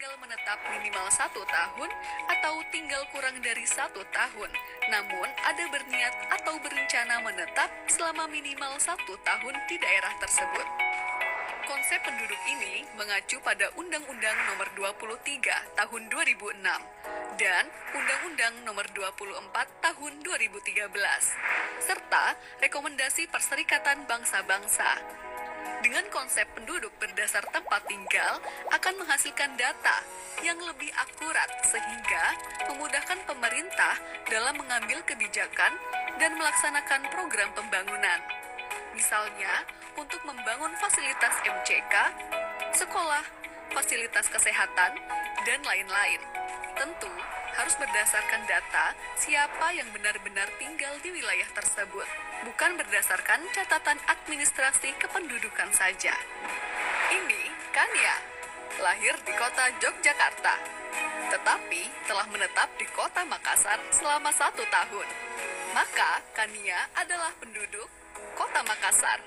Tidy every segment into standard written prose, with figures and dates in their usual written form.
tinggal menetap minimal 1 tahun atau tinggal kurang dari 1 tahun, namun ada berniat atau berencana menetap selama minimal 1 tahun di daerah tersebut. Konsep penduduk ini mengacu pada Undang-Undang Nomor 23 Tahun 2006 dan Undang-Undang Nomor 24 Tahun 2013, serta Rekomendasi Perserikatan Bangsa-Bangsa. Dengan konsep penduduk berdasar tempat tinggal akan menghasilkan data yang lebih akurat sehingga memudahkan pemerintah dalam mengambil kebijakan dan melaksanakan program pembangunan. Misalnya, untuk membangun fasilitas MCK, sekolah, fasilitas kesehatan, dan lain-lain. Tentu harus berdasarkan data siapa yang benar-benar tinggal di wilayah tersebut, bukan berdasarkan catatan administrasi kependudukan saja. Ini Kania, lahir di kota Yogyakarta, tetapi telah menetap di kota Makassar selama 1 tahun. Maka Kania adalah penduduk kota Makassar.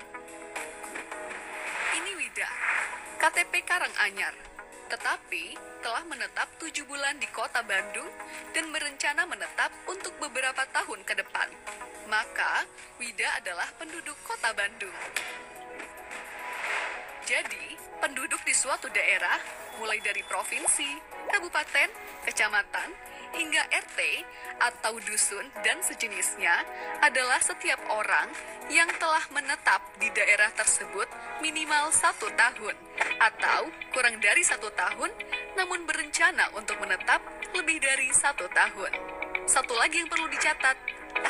Ini Wida, KTP Karanganyar, tetapi telah menetap 7 bulan di kota Bandung dan berencana menetap untuk beberapa tahun ke depan. Maka, Wida adalah penduduk kota Bandung. Jadi, penduduk di suatu daerah, mulai dari provinsi, kabupaten, kecamatan, hingga RT atau dusun dan sejenisnya adalah setiap orang yang telah menetap di daerah tersebut minimal 1 tahun atau kurang dari 1 tahun namun berencana untuk menetap lebih dari 1 tahun. Satu lagi yang perlu dicatat,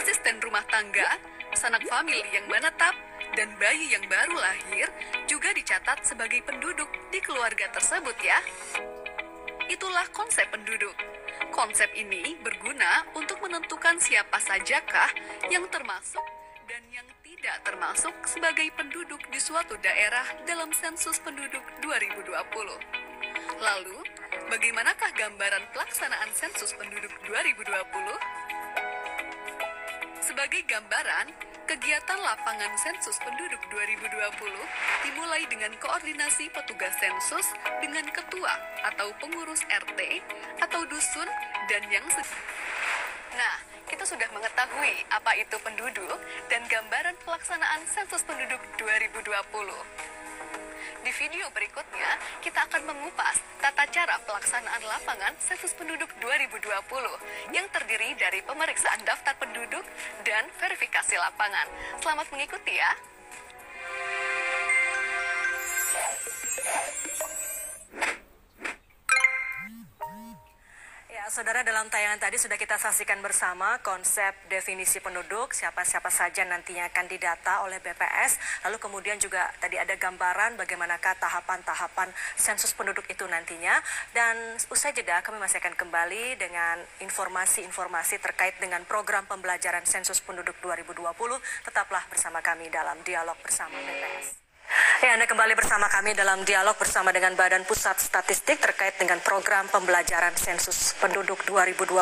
asisten rumah tangga, sanak famili yang menetap, dan bayi yang baru lahir juga dicatat sebagai penduduk di keluarga tersebut ya. Itulah konsep penduduk. Konsep ini berguna untuk menentukan siapa sajakah yang termasuk dan yang tidak termasuk sebagai penduduk di suatu daerah dalam sensus penduduk 2020. Lalu, bagaimanakah gambaran pelaksanaan sensus penduduk 2020? Sebagai gambaran, kegiatan lapangan sensus penduduk 2020 dimulai dengan koordinasi petugas sensus dengan ketua atau pengurus RT atau dusun dan yang Nah, kita sudah mengetahui apa itu penduduk dan gambaran pelaksanaan sensus penduduk 2020. Di video berikutnya, kita akan mengupas tata cara pelaksanaan lapangan sensus penduduk 2020 yang terdiri dari pemeriksaan daftar penduduk dan verifikasi lapangan. Selamat mengikuti ya! Saudara, dalam tayangan tadi sudah kita saksikan bersama konsep definisi penduduk, siapa-siapa saja nantinya akan didata oleh BPS, lalu kemudian juga tadi ada gambaran bagaimanakah tahapan-tahapan sensus penduduk itu nantinya, dan usai jeda kami masih akan kembali dengan informasi-informasi terkait dengan program pembelajaran sensus penduduk 2020, tetaplah bersama kami dalam dialog bersama BPS. Ya, Anda kembali bersama kami dalam dialog bersama dengan Badan Pusat Statistik terkait dengan program pembelajaran sensus penduduk 2020.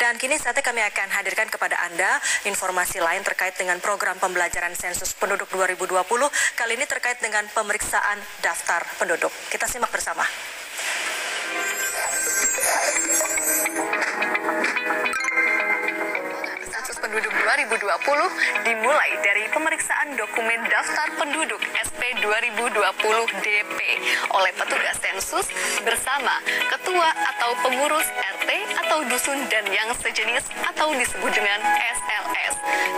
Dan kini saatnya kami akan hadirkan kepada Anda informasi lain terkait dengan program pembelajaran sensus penduduk 2020. Kali ini terkait dengan pemeriksaan daftar penduduk. Kita simak bersama. Penduduk 2020 dimulai dari pemeriksaan dokumen daftar penduduk SP 2020 DP oleh petugas sensus bersama ketua atau pengurus RT atau dusun dan yang sejenis atau disebut dengan SLS.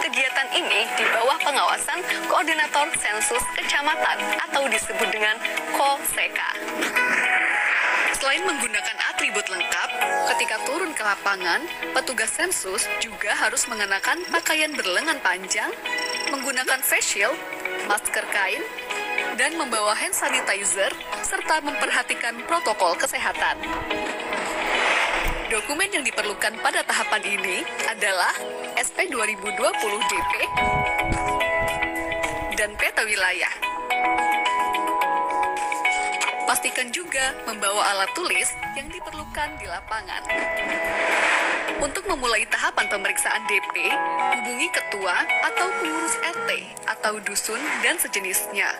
Kegiatan ini di bawah pengawasan koordinator sensus kecamatan atau disebut dengan KOSEKA. Selain menggunakan atribut lengkap, ketika turun ke lapangan, petugas sensus juga harus mengenakan pakaian berlengan panjang, menggunakan face shield, masker kain, dan membawa hand sanitizer, serta memperhatikan protokol kesehatan. Dokumen yang diperlukan pada tahapan ini adalah SP 2020 DP dan peta wilayah. Pastikan juga membawa alat tulis yang diperlukan di lapangan. Untuk memulai tahapan pemeriksaan DP, hubungi ketua atau pengurus RT atau dusun dan sejenisnya.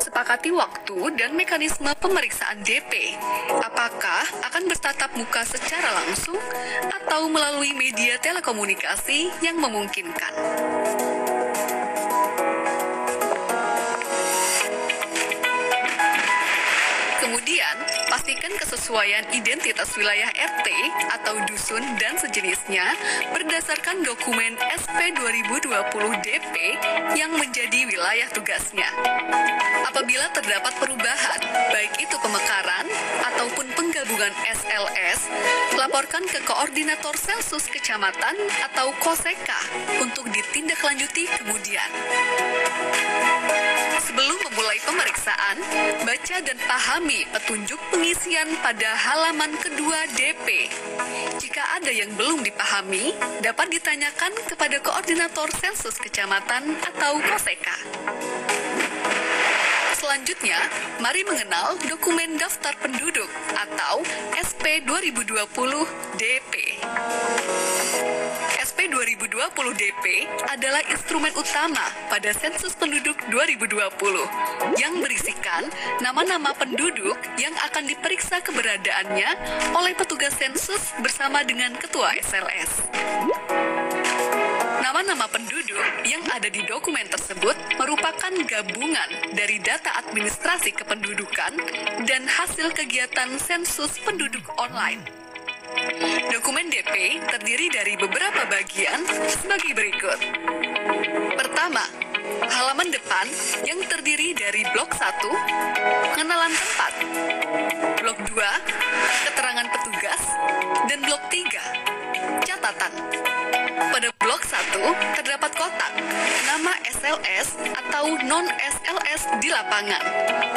Sepakati waktu dan mekanisme pemeriksaan DP. Apakah akan bertatap muka secara langsung atau melalui media telekomunikasi yang memungkinkan. Kemudian, pastikan kesesuaian identitas wilayah RT atau dusun dan sejenisnya berdasarkan dokumen SP 2020-DP yang menjadi wilayah tugasnya. Apabila terdapat perubahan, baik itu pemekaran ataupun penggabungan SLS, laporkan ke Koordinator Sensus Kecamatan atau KOSEKA untuk ditindaklanjuti kemudian. Sebelum memulai pemeriksaan, baca dan pahami petunjuk pengisian pada halaman kedua DP. Jika ada yang belum dipahami, dapat ditanyakan kepada Koordinator Sensus Kecamatan atau KOSEKA. Selanjutnya, mari mengenal dokumen daftar penduduk atau SP 2020-DP. SP 2020-DP adalah instrumen utama pada sensus penduduk 2020 yang berisikan nama-nama penduduk yang akan diperiksa keberadaannya oleh petugas sensus bersama dengan Ketua SLS. Nama-nama penduduk yang ada di dokumen tersebut merupakan gabungan dari data administrasi kependudukan dan hasil kegiatan sensus penduduk online. Dokumen DP terdiri dari beberapa bagian sebagai berikut. Pertama, halaman depan yang terdiri dari blok 1, pengenalan tempat, blok 2, keterangan petugas, dan blok 3, catatan. Pada blok 1 terdapat kotak nama SLS atau non-SLS di lapangan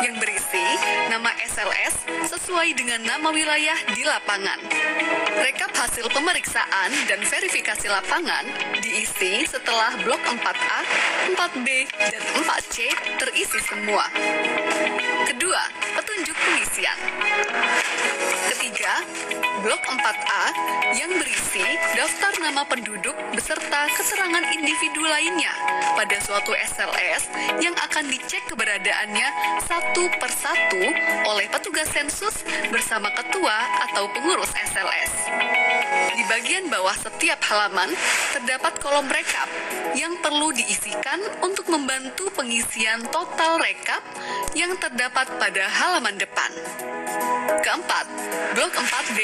yang berisi nama SLS sesuai dengan nama wilayah di lapangan. Rekap hasil pemeriksaan dan verifikasi lapangan diisi setelah blok 4A, 4B, dan 4C terisi semua. Kedua, petunjuk pengisian. Ketiga, blok 4A yang berisi daftar nama penduduk beserta keterangan individu lainnya pada suatu SLS yang akan dicek keberadaannya satu persatu oleh petugas sensus bersama ketua atau pengurus SLS. Di bagian bawah setiap halaman terdapat kolom rekap yang perlu diisikan untuk membantu pengisian total rekap yang terdapat pada halaman depan. Keempat, blok 4B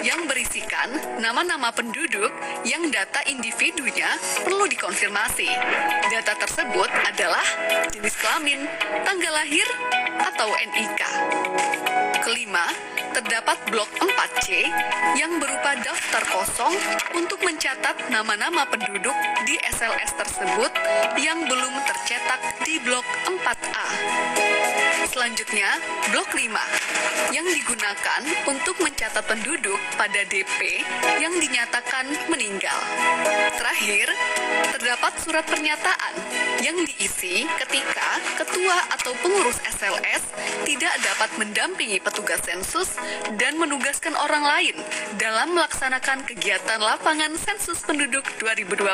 yang berisikan nama-nama penduduk yang data individunya perlu dikonfirmasi. Data tersebut adalah jenis kelamin, tanggal lahir, atau NIK. Kelima, terdapat blok 4C yang berupa daftar kosong untuk mencatat nama-nama penduduk di SLS tersebut yang belum tercetak di blok 4A. Selanjutnya, blok 5 yang digunakan untuk mencatat penduduk pada DP yang dinyatakan meninggal. Terakhir, terdapat surat pernyataan yang diisi ketika ketua atau pengurus SLS tidak dapat mendampingi petugas sensus dan menugaskan orang lain dalam melaksanakan kegiatan lapangan sensus penduduk 2020.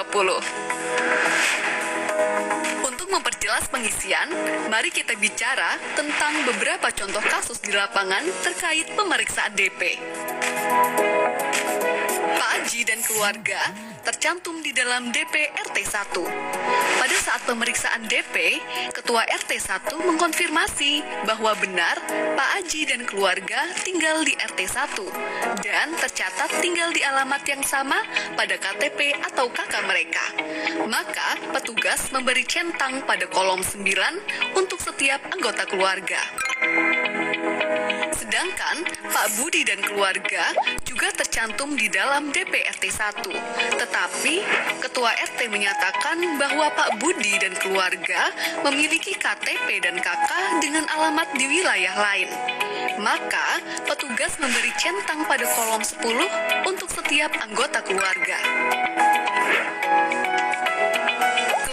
Untuk memperjelas pengisian, mari kita bicara tentang beberapa contoh kasus di lapangan terkait pemeriksaan DP. Pak Haji dan keluarga tercantum di dalam DP RT 1. Pada saat pemeriksaan DP, Ketua RT 1 mengkonfirmasi bahwa benar Pak Haji dan keluarga tinggal di RT 1 dan tercatat tinggal di alamat yang sama pada KTP atau KK mereka. Maka, petugas memberi centang pada kolom 9 untuk setiap anggota keluarga. Sedangkan Pak Budi dan keluarga juga tercantum di dalam DP RT 1. Tetapi Ketua RT menyatakan bahwa Pak Budi dan keluarga memiliki KTP dan KK dengan alamat di wilayah lain. Maka petugas memberi centang pada kolom 10 untuk setiap anggota keluarga.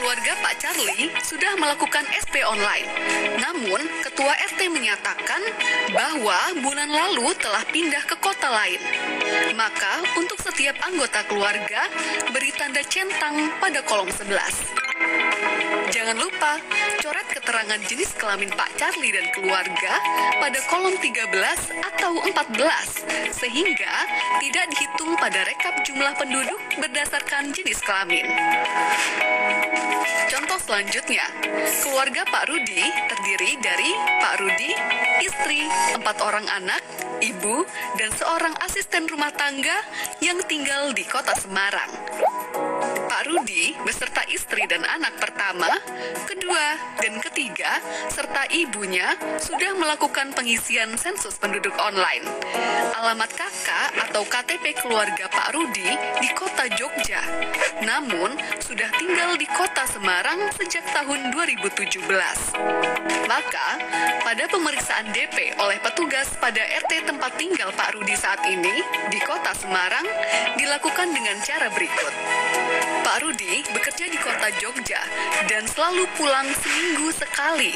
Keluarga Pak Charlie sudah melakukan SP online. Namun, Ketua RT menyatakan bahwa bulan lalu telah pindah ke kota lain. Maka, untuk setiap anggota keluarga, beri tanda centang pada kolom 11. Jangan lupa, coret keterangan jenis kelamin Pak Charlie dan keluarga pada kolom 13 atau 14, sehingga tidak dihitung pada rekap jumlah penduduk berdasarkan jenis kelamin. Contoh selanjutnya, keluarga Pak Rudi terdiri dari Pak Rudi, istri, 4 orang anak, ibu, dan seorang asisten rumah tangga yang tinggal di kota Semarang. Pak Rudi beserta istri dan anak pertama, kedua, dan ketiga, serta ibunya sudah melakukan pengisian sensus penduduk online. Alamat kakak atau KTP keluarga Pak Rudi di kota Jogja, namun sudah tinggal di kota Semarang sejak tahun 2017. Maka, pada pemeriksaan DP oleh petugas pada RT tempat tinggal Pak Rudi saat ini di kota Semarang dilakukan dengan cara berikut. Pak Rudi bekerja di kota Jogja dan selalu pulang seminggu sekali.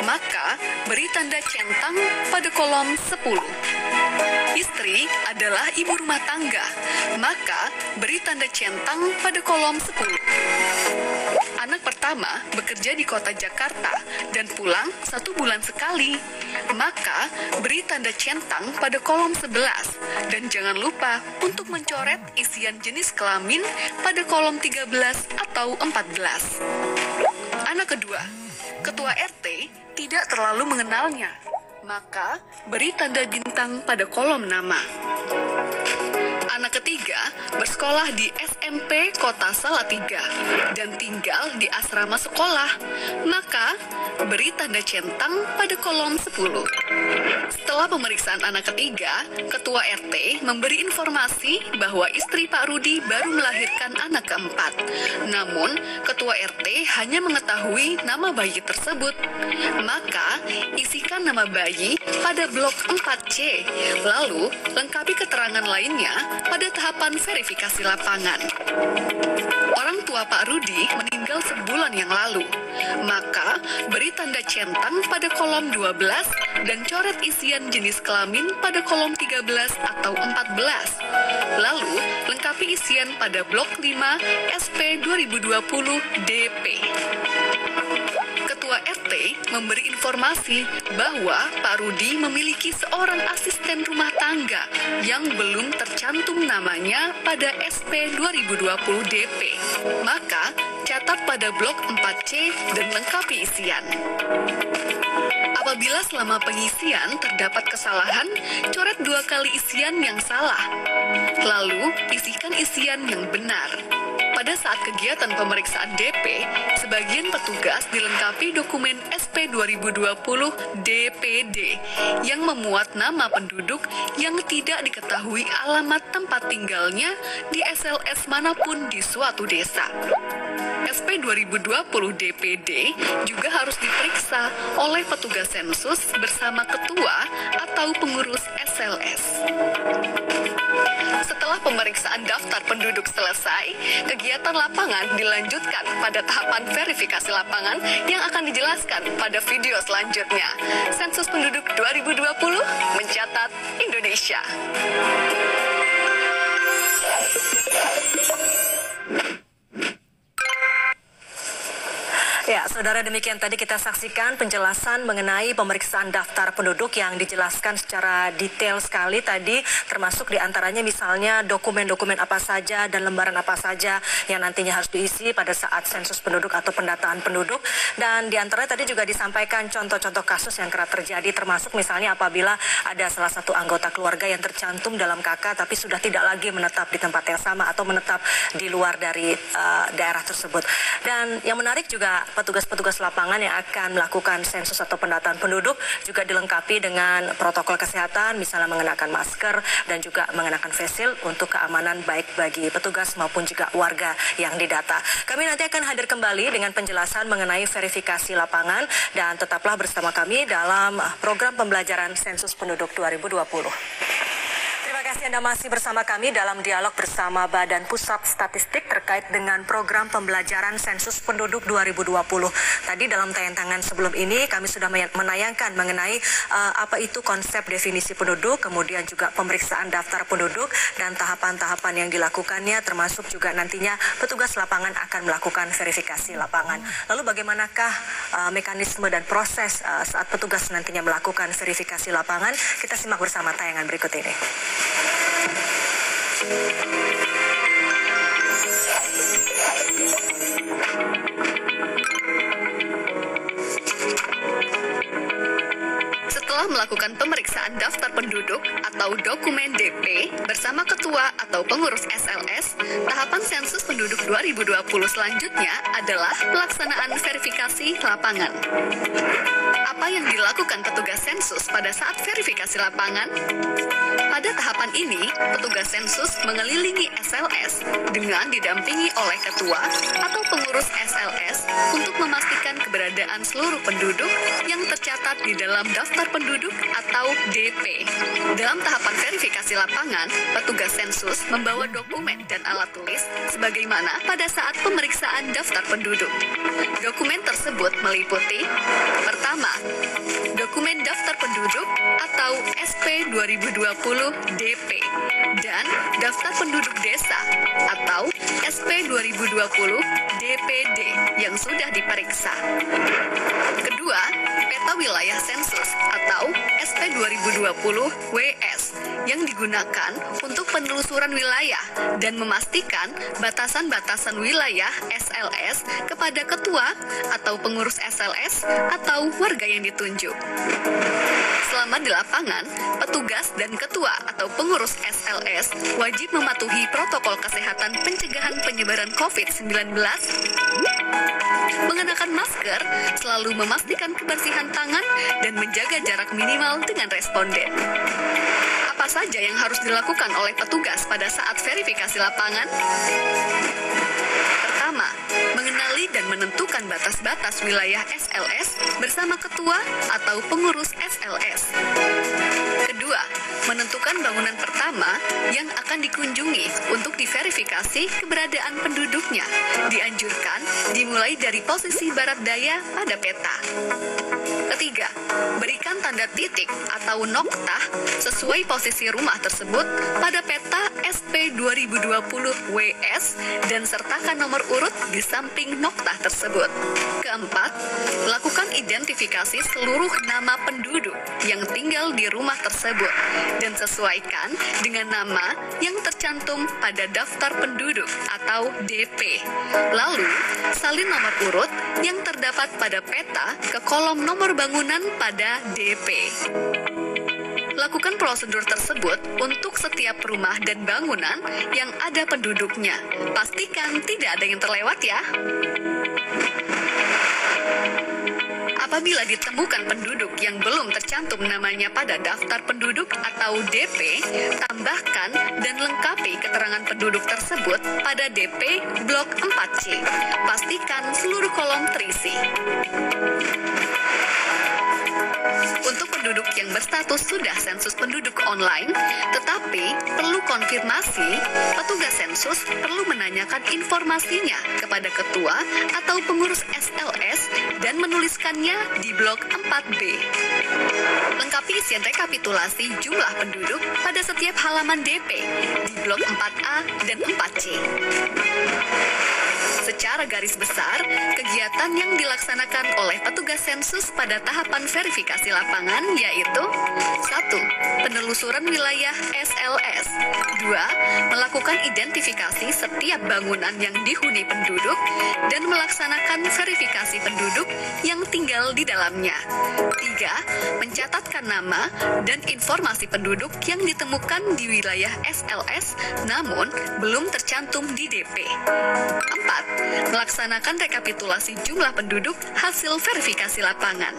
Maka, beri tanda centang pada kolom 10. Istri adalah ibu rumah tangga, maka beri tanda centang pada kolom 10. Anak pertama bekerja di kota Jakarta dan pulang 1 bulan sekali, maka beri tanda centang pada kolom 11. Dan jangan lupa untuk mencoret isian jenis kelamin pada kolom 13 atau 14. Anak kedua, ketua RT tidak terlalu mengenalnya, maka beri tanda bintang pada kolom nama. Anak ketiga bersekolah di SMP Kota Salatiga dan tinggal di asrama sekolah, maka beri tanda centang pada kolom 10. Setelah pemeriksaan anak ketiga, ketua RT memberi informasi bahwa istri Pak Rudi baru melahirkan anak keempat. Namun, ketua RT hanya mengetahui nama bayi tersebut. Maka, isikan nama bayi pada blok 4C, lalu lengkapi keterangan lainnya pada tahapan verifikasi lapangan. Orang tua Pak Rudi meninggal sebulan yang lalu, maka beri tanda centang pada kolom 12 dan coret isian jenis kelamin pada kolom 13 atau 14. Lalu, lengkapi isian pada blok 5 SP 2020 DP. Ketua RT memberi informasi bahwa Pak Rudi memiliki seorang asisten rumah tangga yang belum tercantum namanya pada SP 2020 DP. Maka, catat pada blok 4C dan lengkapi isian. Apabila selama pengisian terdapat kesalahan, coret 2 kali isian yang salah. Lalu, isikan isian yang benar. Pada saat kegiatan pemeriksaan DP, sebagian petugas dilengkapi dokumen SP 2020 DPD yang memuat nama penduduk yang tidak diketahui alamat tempat tinggalnya di SLS manapun di suatu desa. SP 2020 DPD juga harus diperiksa oleh petugas sensus bersama ketua atau pengurus SLS. Setelah pemeriksaan daftar penduduk selesai, kegiatan lapangan dilanjutkan pada tahapan verifikasi lapangan yang akan dijelaskan pada video selanjutnya. Sensus penduduk 2020 mencatat Indonesia. Ya, saudara, demikian tadi kita saksikan penjelasan mengenai pemeriksaan daftar penduduk yang dijelaskan secara detail sekali tadi, termasuk diantaranya misalnya dokumen-dokumen apa saja dan lembaran apa saja yang nantinya harus diisi pada saat sensus penduduk atau pendataan penduduk. Dan diantaranya tadi juga disampaikan contoh-contoh kasus yang kerap terjadi, termasuk misalnya apabila ada salah satu anggota keluarga yang tercantum dalam KK tapi sudah tidak lagi menetap di tempat yang sama atau menetap di luar dari daerah tersebut. Dan yang menarik juga, petugas-petugas lapangan yang akan melakukan sensus atau pendataan penduduk juga dilengkapi dengan protokol kesehatan, misalnya mengenakan masker dan juga mengenakan face shield untuk keamanan baik bagi petugas maupun juga warga yang didata. Kami nanti akan hadir kembali dengan penjelasan mengenai verifikasi lapangan dan tetaplah bersama kami dalam program pembelajaran sensus penduduk 2020. Terima kasih. kasih Anda masih bersama kami dalam dialog bersama Badan Pusat Statistik terkait dengan program pembelajaran sensus penduduk 2020. Tadi dalam tayangan sebelum ini kami sudah menayangkan mengenai apa itu konsep definisi penduduk, kemudian juga pemeriksaan daftar penduduk dan tahapan-tahapan yang dilakukannya, termasuk juga nantinya petugas lapangan akan melakukan verifikasi lapangan. Lalu bagaimanakah mekanisme dan proses saat petugas nantinya melakukan verifikasi lapangan? Kita simak bersama tayangan berikut ini. Setelah melakukan pemeriksaan daftar penduduk atau dokumen DP bersama ketua atau pengurus SLS, tahapan sensus penduduk 2020 selanjutnya adalah pelaksanaan verifikasi lapangan. Apa yang dilakukan petugas sensus pada saat verifikasi lapangan? Pada tahapan ini, petugas sensus mengelilingi SLS dengan didampingi oleh ketua atau pengurus SLS untuk memastikan keberadaan seluruh penduduk yang tercatat di dalam daftar penduduk atau DP. Dalam tahapan verifikasi lapangan, petugas sensus membawa dokumen dan alat tulis sebagaimana pada saat pemeriksaan daftar penduduk. Dokumen tersebut meliputi: pertama, dokumen daftar penduduk atau SP 2020 DP dan daftar penduduk desa atau SP 2020 DPD yang sudah diperiksa. Kedua, peta wilayah sensus atau SP 2020 WS yang digunakan untuk penelusuran wilayah dan memastikan batasan-batasan wilayah SLS kepada ketua atau pengurus SLS atau warga yang ditunjuk. Selama di lapangan, petugas dan ketua atau pengurus SLS wajib mematuhi protokol kesehatan pencegahan penyebaran COVID-19, mengenakan masker, selalu memastikan kebersihan tangan, dan menjaga jarak minimal dengan responden. Apa saja yang harus dilakukan oleh petugas pada saat verifikasi lapangan? Pertama, mengenali dan menentukan batas-batas wilayah SLS bersama ketua atau pengurus SLS. Kedua, menentukan bangunan pertama yang akan dikunjungi untuk diverifikasi keberadaan penduduknya. Dianjurkan dimulai dari posisi barat daya pada peta. Ketiga, berikan tanda titik atau noktah sesuai posisi rumah tersebut pada peta SP 2020 WS dan sertakan nomor urut di samping noktah tersebut. Keempat, lakukan identifikasi seluruh nama penduduk yang tinggal di rumah tersebut dan sesuaikan dengan nama yang tercantum pada daftar penduduk atau DP. Lalu, salin nomor urut yang terdapat pada peta ke kolom nomor bangunan pada DP. Lakukan prosedur tersebut untuk setiap rumah dan bangunan yang ada penduduknya. Pastikan tidak ada yang terlewat ya. Apabila ditemukan penduduk yang belum tercantum namanya pada daftar penduduk atau DP, tambahkan dan lengkapi keterangan penduduk tersebut pada DP Blok 4C. Pastikan seluruh kolom terisi. Untuk penduduk yang berstatus sudah sensus penduduk online, tetapi perlu konfirmasi, petugas sensus perlu menanyakan informasinya kepada ketua atau pengurus SLS dan menuliskannya di blok 4B. Lengkapi isian rekapitulasi jumlah penduduk pada setiap halaman DP di blok 4A dan 4C. Secara garis besar, kegiatan yang dilaksanakan oleh petugas sensus pada tahapan verifikasi lapangan yaitu: 1. Penelusuran wilayah SLS. 2. Melakukan identifikasi setiap bangunan yang dihuni penduduk dan melaksanakan verifikasi penduduk yang tinggal di dalamnya. 3. Mencatatkan nama dan informasi penduduk yang ditemukan di wilayah SLS namun belum tercantum di DP. 4. Melaksanakan rekapitulasi jumlah penduduk hasil verifikasi lapangan.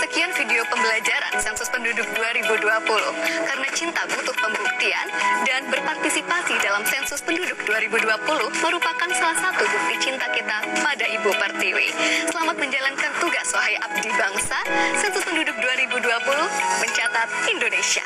Sekian video pembelajaran sensus penduduk 2020. Karena cinta butuh pembuktian dan berpartisipasi dalam sensus penduduk 2020 merupakan salah satu bukti cinta kita pada Ibu Pertiwi. Selamat menjalankan tugas wahai abdi bangsa. Sensus penduduk 2020 mencatat Indonesia.